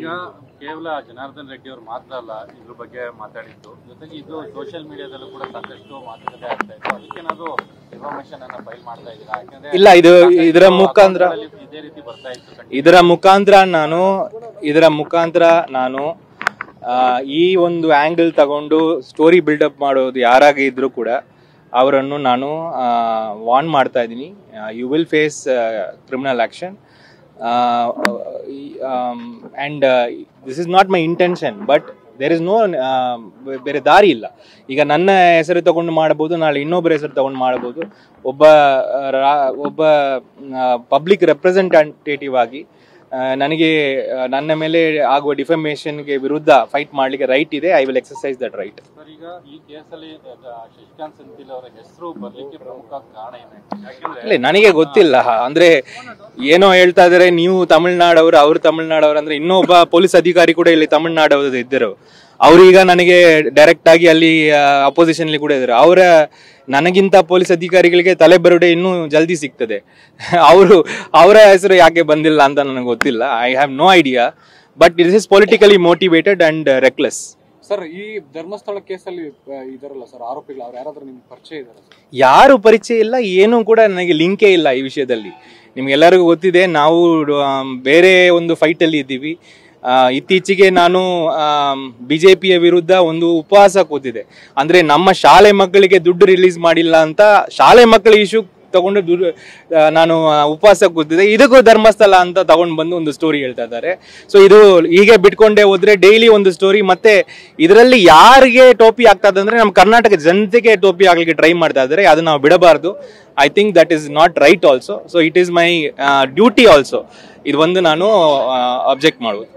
ಈಗ ಕೇವಲ ಜನಾರ್ದನ್ ರೆಡ್ಡಿ ಅವರು ಮಾತ್ರ ಅಲ್ಲ ಇದ್ರ ಬಗ್ಗೆ ಮಾತಾಡಿದ್ದು, ಜೊತೆಗೆ ಇದು ಸೋಷಿಯಲ್ ಮೀಡಿಯಾದಲ್ಲೂ ಕೂಡ ಸಾಕಷ್ಟು ಮಾತುಕತೆ ಆಗ್ತಾ ಇತ್ತು. ಅದಕ್ಕೇನಾದ್ರು ಇನ್ಫಾರ್ಮೇಶನ್ ಅನ್ನ ಫೈಲ್ ಮಾಡ್ತಾ ಇದ್ದೀರಾ? ಯಾಕಂದ್ರೆ ಇಲ್ಲ, ಇದರ ಮುಖಾಂತರ ಇದೇ ರೀತಿ ಬರ್ತಾ ಇತ್ತು. ಇದರ ಮುಖಾಂತರ ನಾನು ಈ ಒಂದು ಆಂಗಲ್ ತಗೊಂಡು ಸ್ಟೋರಿ ಬಿಲ್ಡಪ್ ಮಾಡೋದು ಯಾರಾಗ ಇದ್ರು ಕೂಡ ಅವರನ್ನು ನಾನು ವಾರ್ನ್ ಮಾಡ್ತಾ ಇದ್ದೀನಿ. You will face criminal action and this is not my intention, but there is no ಬೇರೆ ದಾರಿ ಇಲ್ಲ. ಈಗ ನನ್ನ ಹೆಸರು ತಗೊಂಡು ಮಾಡಬಹುದು, ನಾಳೆ ಇನ್ನೊಬ್ಬರ ಹೆಸರು ತಗೊಂಡು ಮಾಡಬಹುದು. ಒಬ್ಬ ಪಬ್ಲಿಕ್ ರೆಪ್ರೆಸೆಂಟೇಟಿವ್ ಆಗಿ ನನಗೆ ನನ್ನ ಮೇಲೆ ಆಗುವ ಡಿಫಮೇಷನ್ಗೆ ವಿರುದ್ಧ ಫೈಟ್ ಮಾಡ್ಲಿಕ್ಕೆ ರೈಟ್ ಇದೆ. I will exercise that right. ಈಗ ಈ ಕೇಸಲ್ಲಿ ಶಶಿಕಾಂತ್ ಸೆಂಥಿಲ್ ಅವರ ಹೆಸರು ಬರ್ಲಿಕ್ಕೆ ಪ್ರಮುಖ ಕಾರಣ ಏನು? ಇಲ್ಲ, ನನಗೆ ಗೊತ್ತಿಲ್ಲ. ಅಂದ್ರೆ ಏನೋ ಹೇಳ್ತಾ ಇದಾರೆ, ನೀವು ತಮಿಳ್ನಾಡವರು, ಅವ್ರು ತಮಿಳ್ನಾಡವ್ರು. ಅಂದ್ರೆ ಇನ್ನೊಬ್ಬ ಪೊಲೀಸ್ ಅಧಿಕಾರಿ ಕೂಡ ಇಲ್ಲಿ ತಮಿಳ್ನಾಡವ್ರು ಇದ್ದರು. ಅವ್ರೀಗ ನನಗೆ ಡೈರೆಕ್ಟ್ ಆಗಿ ಅಲ್ಲಿ ಅಪೋಸಿಷನ್ ಕೂಡ ಇದ್ದಾರೆ. ನನಗಿಂತ ಪೊಲೀಸ್ ಅಧಿಕಾರಿಗಳಿಗೆ ತಲೆ ಬರುಡೆ ಇನ್ನೂ ಜಲ್ದಿ ಸಿಗ್ತದೆ. ಅವರ ಹೆಸರು ಯಾಕೆ ಬಂದಿಲ್ಲ ಅಂತ ನನಗೆ ಗೊತ್ತಿಲ್ಲ. I have no idea, but it is politically motivated and reckless. Sir, ಈ ಧರ್ಮಸ್ಥಳ ಕೇಸಲ್ಲಿ ಇದಾರಲ್ಲ ಸರ್ ಆರೋಪಿಗಳು, ಅವ್ರು ಯಾರಾದ್ರೂ ನಿಮ್ಗೆ ಪರಿಚಯ ಇದಾರೆ? ಯಾರು ಪರಿಚಯ ಇಲ್ಲ, ಏನೂ ಕೂಡ ನನಗೆ ಲಿಂಕೇ ಇಲ್ಲ ಈ ವಿಷಯದಲ್ಲಿ. ನಿಮ್ಗೆಲ್ಲರಿಗೂ ಗೊತ್ತಿದೆ, ನಾವು ಬೇರೆ ಒಂದು ಫೈಟ್ ಅಲ್ಲಿ ಇದ್ದೀವಿ. ಇತ್ತೀಚೆಗೆ ನಾನು ಬಿಜೆಪಿಯ ವಿರುದ್ಧ ಒಂದು ಉಪವಾಸ ಕೂತಿದೆ. ಅಂದ್ರೆ ನಮ್ಮ ಶಾಲೆ ಮಕ್ಕಳಿಗೆ ದುಡ್ಡು ರಿಲೀಸ್ ಮಾಡಿಲ್ಲ ಅಂತ ಶಾಲೆ ಮಕ್ಕಳ ಇಶ್ಯೂ ತಗೊಂಡು ನಾನು ಉಪವಾಸ ಕೂತಿದ್ದೆ. ಇದಕ್ಕೂ ಧರ್ಮಸ್ಥಳ ಅಂತ ತಗೊಂಡು ಬಂದು ಒಂದು ಸ್ಟೋರಿ ಹೇಳ್ತಾ ಇದ್ದಾರೆ. ಸೊ ಇದು ಹೀಗೆ ಬಿಟ್ಕೊಂಡೇ ಹೋದ್ರೆ ಡೈಲಿ ಒಂದು ಸ್ಟೋರಿ. ಮತ್ತೆ ಇದರಲ್ಲಿ ಯಾರಿಗೆ ಟೋಪಿ ಆಗ್ತದೆ ಅಂದ್ರೆ ನಮ್ಮ ಕರ್ನಾಟಕ ಜನತೆಗೆ ಟೋಪಿ ಆಗ್ಲಿಕ್ಕೆ ಟ್ರೈ ಮಾಡ್ತಾ ಇದ್ದಾರೆ. ಅದು ನಾವು ಬಿಡಬಾರ್ದು. I think that is not right also. So it is my duty also. ಇದು ಒಂದು ನಾನು ಅಬ್ಜೆಕ್ಟ್ ಮಾಡುವುದು.